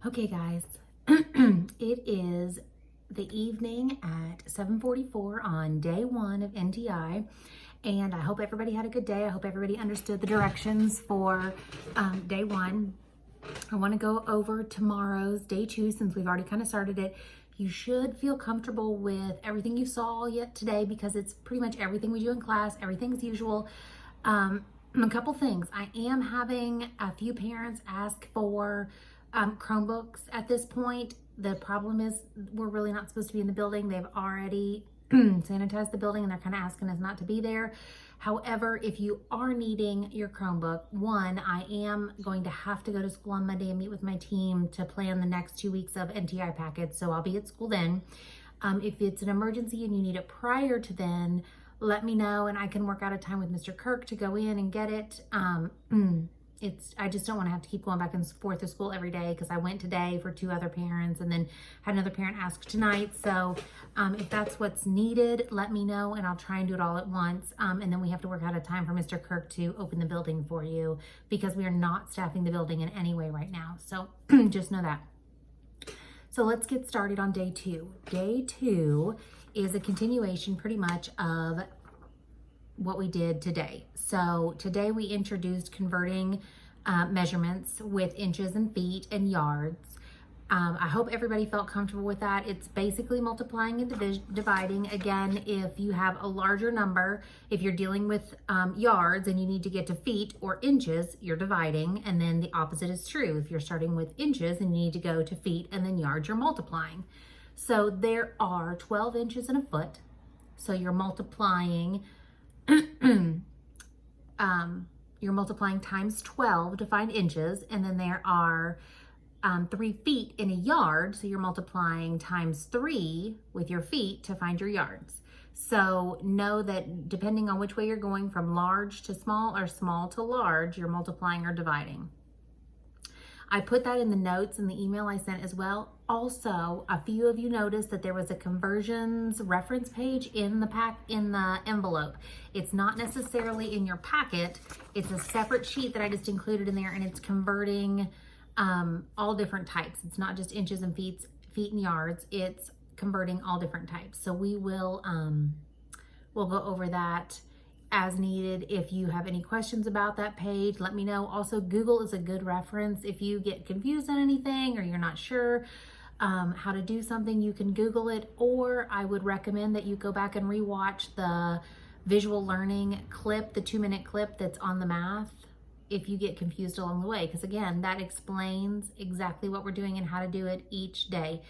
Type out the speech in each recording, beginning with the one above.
Okay, guys, it is the evening at 7:44 on day one of NTI, and I hope everybody had a good day. I hope everybody understood the directions for day one. I want to go over tomorrow's day two since we've already kind of started it. You should feel comfortable with everything you saw yet today because it's pretty much everything we do in class, everything's usual. A couple things. I am having a few parents ask for Chromebooks at this point. The problem is we're really not supposed to be in the building. They've already sanitized the building and they're kind of asking us not to be there. However, if you are needing your Chromebook, one, I am going to have to go to school on Monday and meet with my team to plan the next 2 weeks of NTI packets. So I'll be at school then. If it's an emergency and you need it prior to then, let me know and I can work out a time with Mr. Kirk to go in and get it. I just don't want to have to keep going back and forth to school every day because I went today for 2 other parents and then had another parent ask tonight. So if that's what's needed, let me know and I'll try and do it all at once. And then we have to work out a time for Mr. Kirk to open the building for you because we are not staffing the building in any way right now. So just know that. So let's get started on day two. Day two is a continuation pretty much of what we did today. So today we introduced converting measurements with inches and feet and yards. I hope everybody felt comfortable with that. It's basically multiplying and dividing. Again, if you have a larger number, if you're dealing with yards and you need to get to feet or inches, you're dividing. And then the opposite is true. If you're starting with inches and you need to go to feet and then yards, you're multiplying. So there are 12 inches in a foot. So you're multiplying you're multiplying times 12 to find inches, and then there are 3 feet in a yard, so you're multiplying times 3 with your feet to find your yards. So know that depending on which way you're going, from large to small or small to large, you're multiplying or dividing. I put that in the notes in the email I sent as well. Also, a few of you noticed that there was a conversions reference page in the envelope. It's not necessarily in your packet. It's a separate sheet that I just included in there, and it's converting all different types. It's not just inches and feet and yards. It's converting all different types. So we'll go over that as needed. If you have any questions about that page, let me know. Also, Google is a good reference. If you get confused on anything or you're not sure how to do something, you can Google it, or I would recommend that you go back and rewatch the visual learning clip, the 2-minute clip that's on the math, if you get confused along the way, because again, that explains exactly what we're doing and how to do it each day.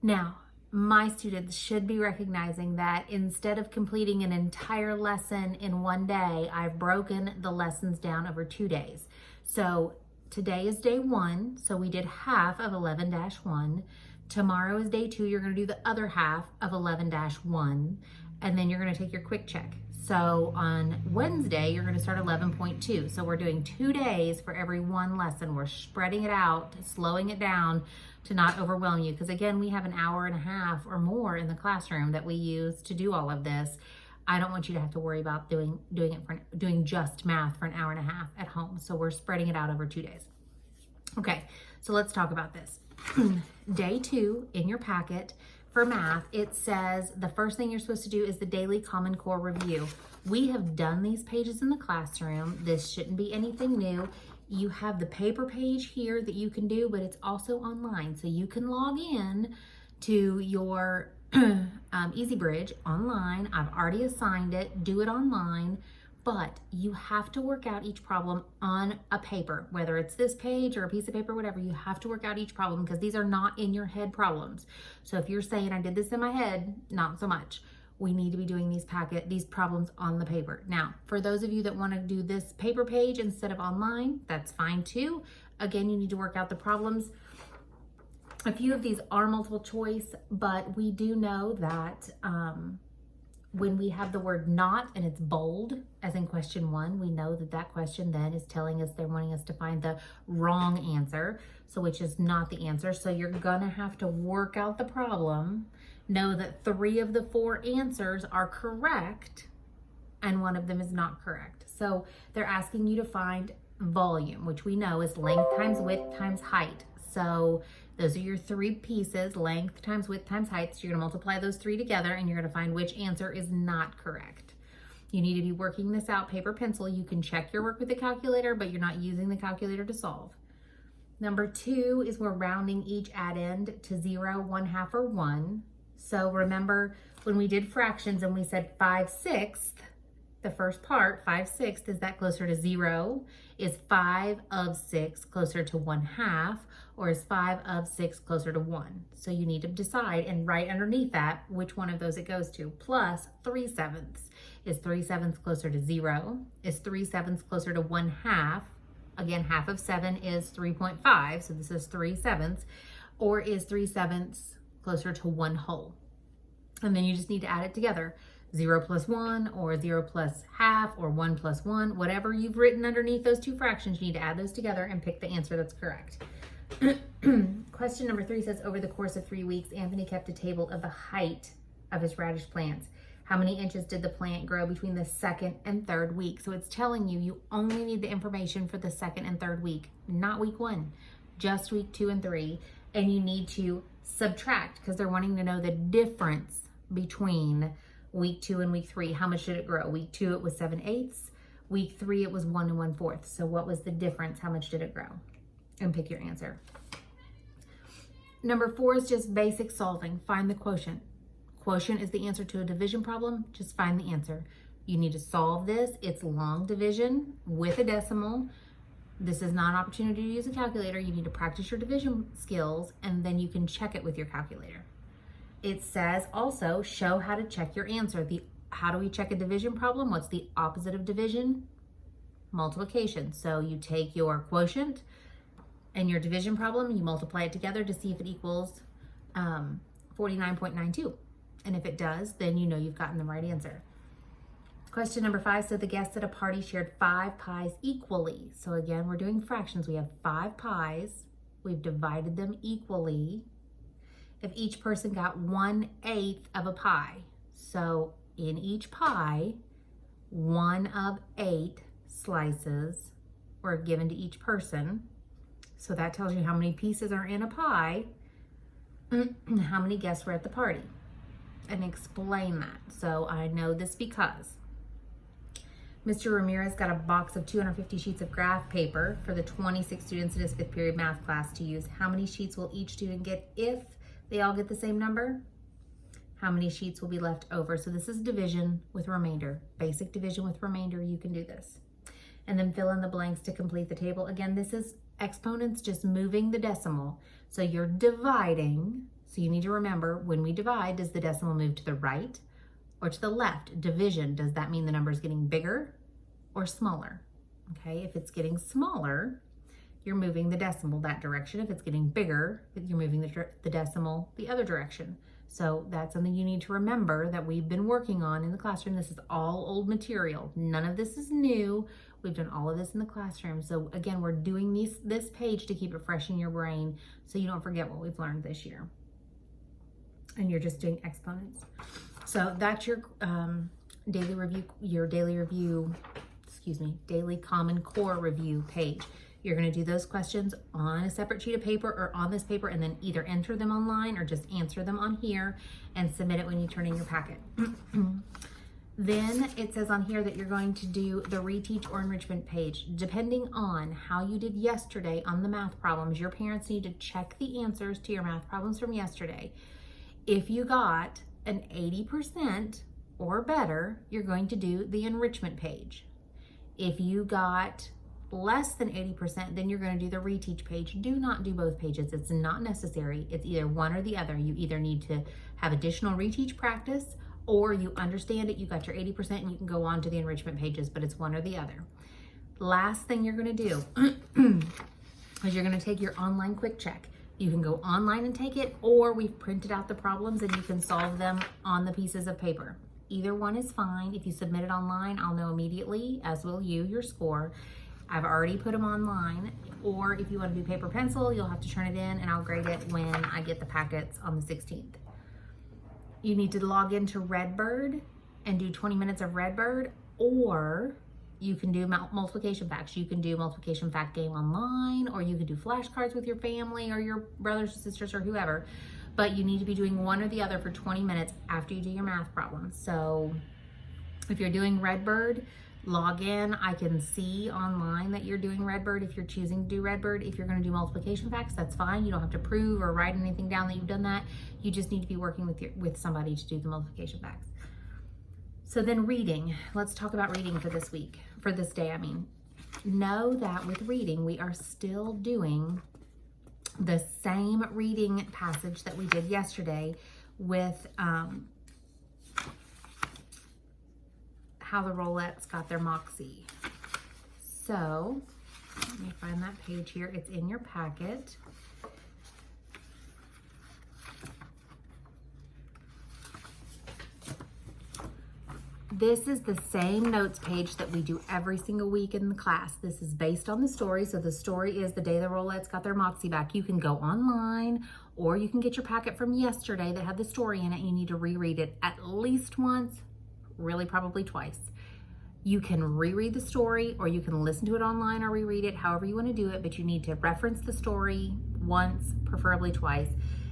Now, my students should be recognizing that instead of completing an entire lesson in one day, I've broken the lessons down over 2 days. So today is day one, so we did half of 11-1. Tomorrow is day two, you're gonna do the other half of 11-1, and then you're gonna take your quick check. So on Wednesday, you're gonna start 11.2. So we're doing 2 days for every one lesson. We're spreading it out, slowing it doing to not overwhelm you. Because again, we have an hour and a half or more in the classroom that we use to do all of this. I don't want you to have to worry about doing just math for an hour and a half at home. So we're spreading it out over 2 days. Okay, so let's talk about this. Day two in your packet for math, it says the first thing you're supposed to do is the daily Common Core review. We have done these pages in the classroom. This shouldn't be anything new. You have the paper page here that you can do, but it's also online. So you can log in to your EasyBridge online. I've already assigned it, do it online, but you have to work out each problem on a paper, whether it's this page or a piece of paper, whatever. You have to work out each problem because these are not in your head problems. So if you're saying I did this in my head, not so much. We need to be doing these problems on the paper. Now, for those of you that want to do this paper page instead of online, that's fine too. Again, you need to work out the problems. A few of these are multiple choice, but we do know that when we have the word not and it's bold, as in question 1, we know that that question then is telling us they're wanting us to find the wrong answer, so which is not the answer. So you're gonna have to work out the problem, know that 3 of the 4 answers are correct and 1 of them is not correct. So they're asking you to find volume, which we know is length times width times height. So those are your three pieces, length times width times height. So you're gonna multiply those three together and you're gonna find which answer is not correct. You need to be working this out paper, pencil. You can check your work with the calculator, but you're not using the calculator to solve. Number 2 is we're rounding each add-end to 0, 1/2, or 1. So remember when we did fractions and we said 5/6, the first part, 5/6, is that closer to 0? Is 5 of 6 closer to 1/2? Or is 5 of 6 closer to 1? So you need to decide and write underneath that which one of those it goes to. Plus 3/7. Is 3/7 closer to 0? Is 3/7 closer to 1/2? Again, half of 7 is 3.5, so this is 3/7. Or is 3/7 closer to 1 whole? And then you just need to add it together. 0 plus 1, or 0 plus half, or 1 plus 1, whatever you've written underneath those two fractions, you need to add those together and pick the answer that's correct. Question number 3 says, over the course of 3 weeks, Anthony kept a table of the height of his radish plants. How many inches did the plant grow between the 2nd and 3rd week? So it's telling you, you only need the information for the 2nd and 3rd week, not week 1, just week 2 and 3. And you need to subtract because they're wanting to know the difference between week 2 and week 3. How much did it grow? Week 2, it was 7/8. Week 3, it was 1 1/4. So what was the difference? How much did it grow? And pick your answer. Number 4 is just basic solving. Find the quotient. Quotient is the answer to a division problem. Just find the answer. You need to solve this. It's long division with a decimal. This is not an opportunity to use a calculator. You need to practice your division skills and then you can check it with your calculator. It says also show how to check your answer. How do we check a division problem? What's the opposite of division? Multiplication. So you take your quotient and your division problem, you multiply it together to see if it equals 49.92. And if it does, then you know you've gotten the right answer. Question number 5 said the guests at a party shared 5 pies equally. So again, we're doing fractions. We have 5 pies. We've divided them equally. If each person got 1/8 of a pie. So in each pie, 1 of 8 slices were given to each person. So that tells you how many pieces are in a pie, how many guests were at the party. And explain that. So I know this because Mr. Ramirez got a box of 250 sheets of graph paper for the 26 students in his 5th period math class to use. How many sheets will each student get if they all get the same number? How many sheets will be left over? So this is division with remainder. Basic division with remainder, you can do this. And then fill in the blanks to complete the table. Again, this is exponents, just moving the decimal. So you're dividing. So you need to remember, when we divide, does the decimal move to the right or to the left? Division, does that mean the number is getting bigger or smaller? Okay, if it's getting smaller, you're moving the decimal that direction. If it's getting bigger, you're moving the decimal the other direction. So that's something you need to remember that we've been working on in the classroom. This is all old material. None of this is new. We've done all of this in the classroom. So again, we're doing this page to keep it fresh in your brain so you don't forget what we've learned this year. And you're just doing exponents. So that's your daily Common Core review page. You're going to do those questions on a separate sheet of paper or on this paper and then either enter them online or just answer them on here and submit it when you turn in your packet. Then it says on here that you're going to do the reteach or enrichment page. Depending on how you did yesterday on the math problems, your parents need to check the answers to your math problems from yesterday. If you got an 80% or better, you're going to do the enrichment page. If you got less than 80%, then you're going to do the reteach page. Do not do both pages. It's not necessary. It's either one or the other. You either need to have additional reteach practice or you understand it, you got your 80% and you can go on to the enrichment pages, but it's one or the other. Last thing you're going to do is you're going to take your online quick check. You can go online and take it, or we've printed out the problems and you can solve them on the pieces of paper. Either one is fine. If you submit it online, I'll know immediately, as will you, your score. I've already put them online, or if you want to do paper pencil, you'll have to turn it in and I'll grade it when I get the packets on the 16th. You need to log into Redbird and do 20 minutes of Redbird, or You can do multiplication facts. You can do multiplication fact game online, or you can do flashcards with your family or your brothers or sisters or whoever. But you need to be doing one or the other for 20 minutes after you do your math problems. So if you're doing Redbird, log in. I can see online that you're doing Redbird if you're choosing to do Redbird. If you're going to do multiplication facts, that's fine. You don't have to prove or write anything down that you've done that. You just need to be working with somebody to do the multiplication facts. So then reading. Let's talk about reading for this week, for this day, I mean. Know that with reading, we are still doing the same reading passage that we did yesterday with How the Rollettes Got Their Moxie. So, let me find that page here. It's in your packet. This is the same notes page that we do every single week in the class. This is based on the story. So the story is the day the Rollettes got their Moxie back. You can go online, or you can get your packet from yesterday that had the story in it. You need to reread it at least once, really probably twice. You can reread the story, or you can listen to it online or reread it, however you want to do it, but you need to reference the story once, preferably twice,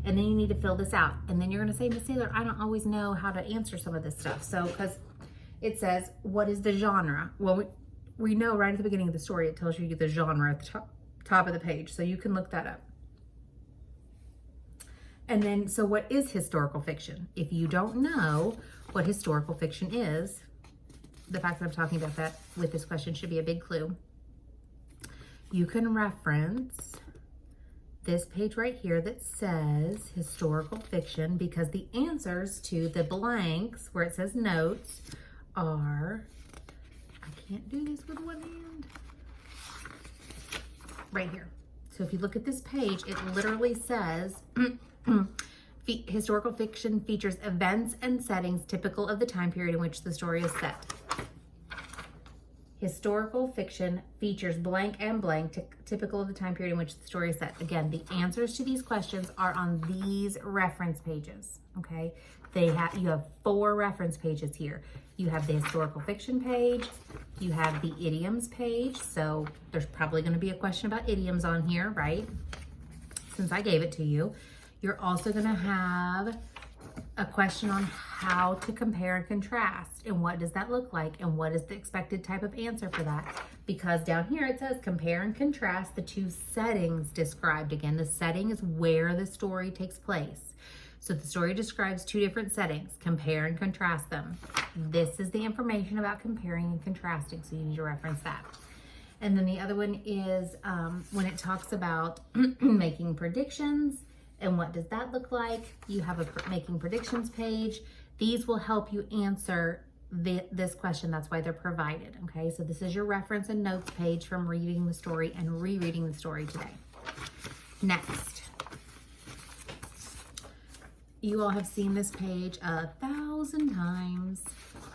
and then you need to fill this out. And then you're going to say, Miss Saylor, I don't always know how to answer some of this stuff. So, because it says, what is the genre? Well, we know right at the beginning of the story, it tells you the genre at the top of the page, so you can look that up. And then, so what is historical fiction? If you don't know what historical fiction is, the fact that I'm talking about that with this question should be a big clue. You can reference this page right here that says historical fiction, because the answers to the blanks where it says notes are, I can't do this with one hand, right here. So if you look at this page, it literally says, historical fiction features events and settings typical of the time period in which the story is set. Historical fiction features blank and blank, typical of the time period in which the story is set. Again, the answers to these questions are on these reference pages, okay? You have 4 reference pages here. You have the historical fiction page, you have the idioms page, so there's probably gonna be a question about idioms on here, right? Since I gave it to you. You're also gonna have a question on how to compare and contrast, and what does that look like, and what is the expected type of answer for that, because down here it says compare and contrast the 2 settings described. Again, the setting is where the story takes place. So the story describes 2 different settings. Compare and contrast them. This is the information about comparing and contrasting, so you need to reference that. And then the other one is when it talks about making predictions. And what does that look like? You have a making predictions page. These will help you answer this question. That's why they're provided, okay? So this is your reference and notes page from reading the story and rereading the story today. Next, you all have seen this page 1,000 times.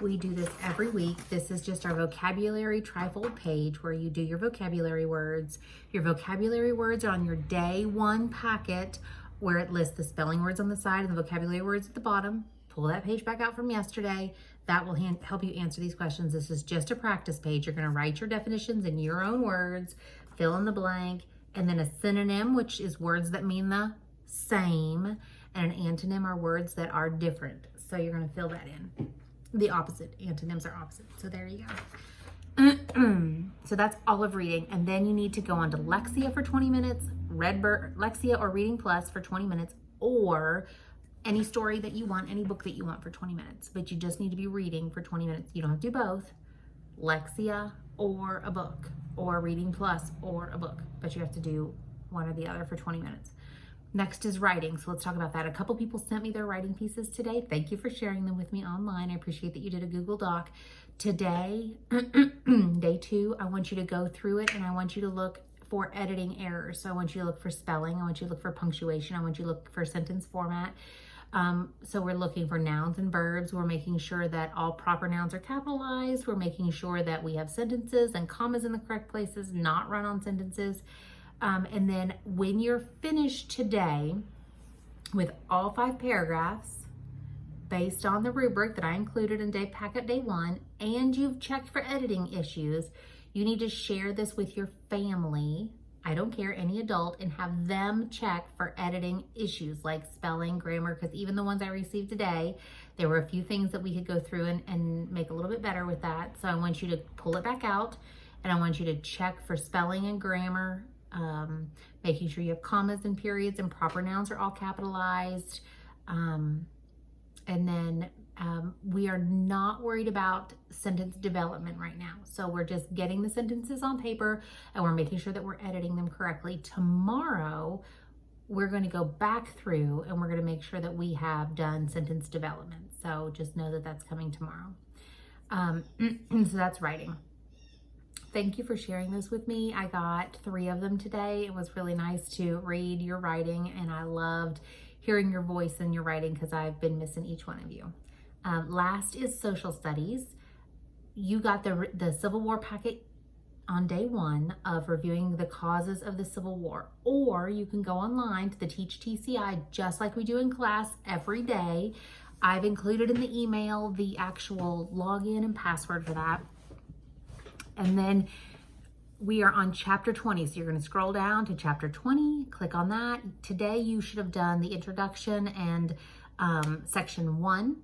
We do this every week. This is just our vocabulary trifold page where you do your vocabulary words. Your vocabulary words are on your day 1 packet, where it lists the spelling words on the side and the vocabulary words at the bottom. Pull that page back out from yesterday. That will help you answer these questions. This is just a practice page. You're gonna write your definitions in your own words, fill in the blank, and then a synonym, which is words that mean the same, and an antonym are words that are different. So you're gonna fill that in. The opposite, antonyms are opposite. So there you go. So that's all of reading. And then you need to go on to Lexia for 20 minutes, Redbird, Lexia or Reading Plus for 20 minutes, or any story that you want, any book that you want for 20 minutes. But you just need to be reading for 20 minutes. You don't have to do both, Lexia or a book, or Reading Plus or a book, but you have to do one or the other for 20 minutes. Next is writing, so let's talk about that. A couple people sent me their writing pieces today. Thank you for sharing them with me online. I appreciate that you did a Google Doc. Today, day 2, I want you to go through it and I want you to look for editing errors. So I want you to look for spelling, I want you to look for punctuation, I want you to look for sentence format. So we're looking for nouns and verbs. We're making sure that all proper nouns are capitalized. We're making sure that we have sentences and commas in the correct places, not run-on sentences. And then when you're finished today with all 5 paragraphs based on the rubric that I included in day packet day 1 and you've checked for editing issues, you need to share this with your family. I don't care, any adult, and have them check for editing issues like spelling, grammar, because even the ones I received today, there were a few things that we could go through and make a little bit better with that. So I want you to pull it back out, and I want you to check for spelling and grammar, making sure you have commas and periods and proper nouns are all capitalized. And then we are not worried about sentence development right now. So we're just getting the sentences on paper and we're making sure that we're editing them correctly. Tomorrow, we're going to go back through and we're going to make sure that we have done sentence development. So just know that that's coming tomorrow. So that's writing. Thank you for sharing this with me. I got 3 of them today. It was really nice to read your writing, and I loved hearing your voice and your writing because I've been missing each one of you. Last is social studies. You got the Civil War packet on day 1 of reviewing the causes of the Civil War, or you can go online to the Teach TCI just like we do in class every day. I've included in the email the actual login and password for that. And then we are on chapter 20. So you're going to scroll down to chapter 20, click on that. Today you should have done the introduction and section 1.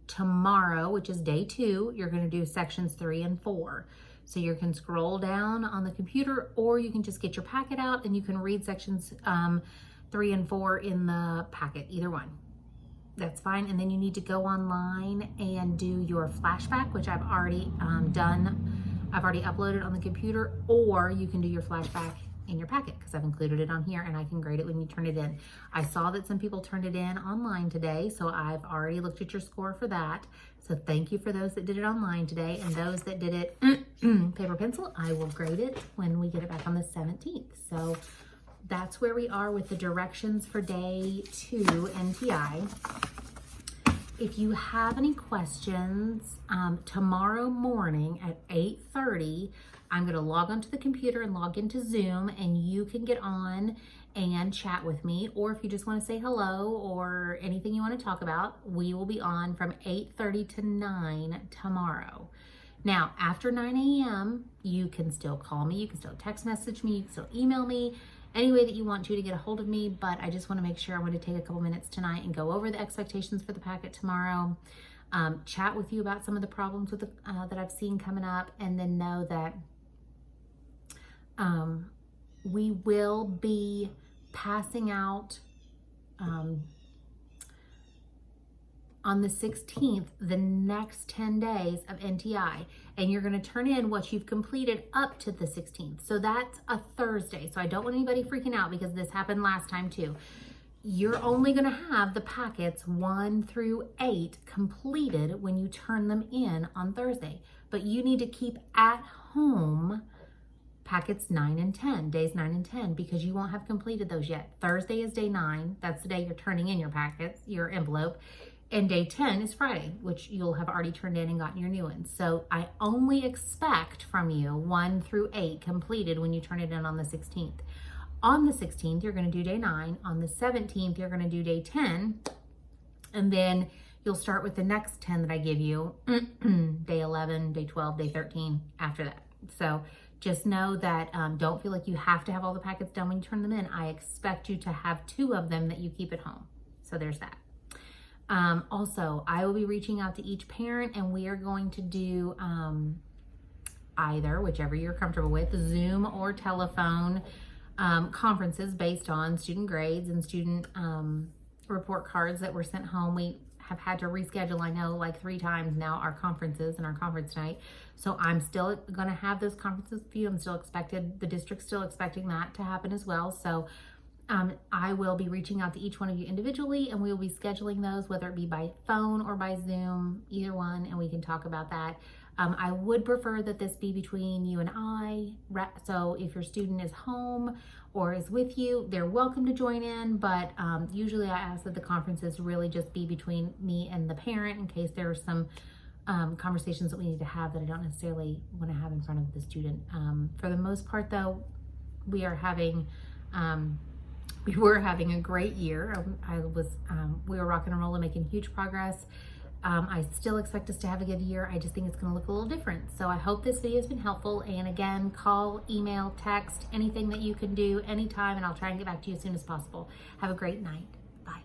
Tomorrow, which is day 2, you're going to do sections 3 and 4. So you can scroll down on the computer, or you can just get your packet out and you can read sections 3 and 4 in the packet, either one. That's fine. And then you need to go online and do your flashback, which I've already done. I've already uploaded on the computer, or you can do your flashback in your packet because I've included it on here and I can grade it when you turn it in. I saw that some people turned it in online today, so I've already looked at your score for that. So thank you for those that did it online today, and those that did it paper pencil, I will grade it when we get it back on the 17th. So that's where we are with the directions for day 2 NTI. If you have any questions, tomorrow morning at 8:30, I'm going to log onto the computer and log into Zoom, and you can get on and chat with me. Or if you just want to say hello or anything you want to talk about, we will be on from 8:30 to 9 tomorrow. Now, after 9 a.m., you can still call me, you can still text message me, you can still email me, any way that you want to get a hold of me. But I just want to make sure I want to take a couple minutes tonight and go over the expectations for the packet tomorrow, chat with you about some of the problems with that I've seen coming up, and then know that we will be passing out on the 16th, the next 10 days of NTI, and you're going to turn in what you've completed up to the 16th. So that's a Thursday. So I don't want anybody freaking out because this happened last time too. You're only going to have the packets 1 through 8 completed when you turn them in on Thursday, but you need to keep at home packets 9 and 10, days 9 and 10, because you won't have completed those yet. Thursday is day 9. That's the day you're turning in your packets, your envelope. And day 10 is Friday, which you'll have already turned in and gotten your new ones. So I only expect from you 1 through 8 completed when you turn it in on the 16th. On the 16th, you're going to do day 9. On the 17th, you're going to do day 10. And then you'll start with the next 10 that I give you, day 11, day 12, day 13, after that. So just know that don't feel like you have to have all the packets done when you turn them in. I expect you to have 2 of them that you keep at home. So there's that. Also, I will be reaching out to each parent, and we are going to do either, whichever you're comfortable with, Zoom or telephone conferences based on student grades and student report cards that were sent home. We have had to reschedule, I know, like 3 times now, our conferences and our conference night. So I'm still going to have those conferences for you. The district's still expecting that to happen as well. So I will be reaching out to each one of you individually, and we will be scheduling those, whether it be by phone or by Zoom, either one, and we can talk about that. I would prefer that this be between you and I. So if your student is home or is with you, they're welcome to join in, but usually I ask that the conferences really just be between me and the parent in case there are some conversations that we need to have that I don't necessarily want to have in front of the student. For the most part, though, we were having a great year. We were rocking and rolling, making huge progress. I still expect us to have a good year. I just think it's going to look a little different. So I hope this video has been helpful. And again, call, email, text, anything that you can do anytime, and I'll try and get back to you as soon as possible. Have a great night. Bye.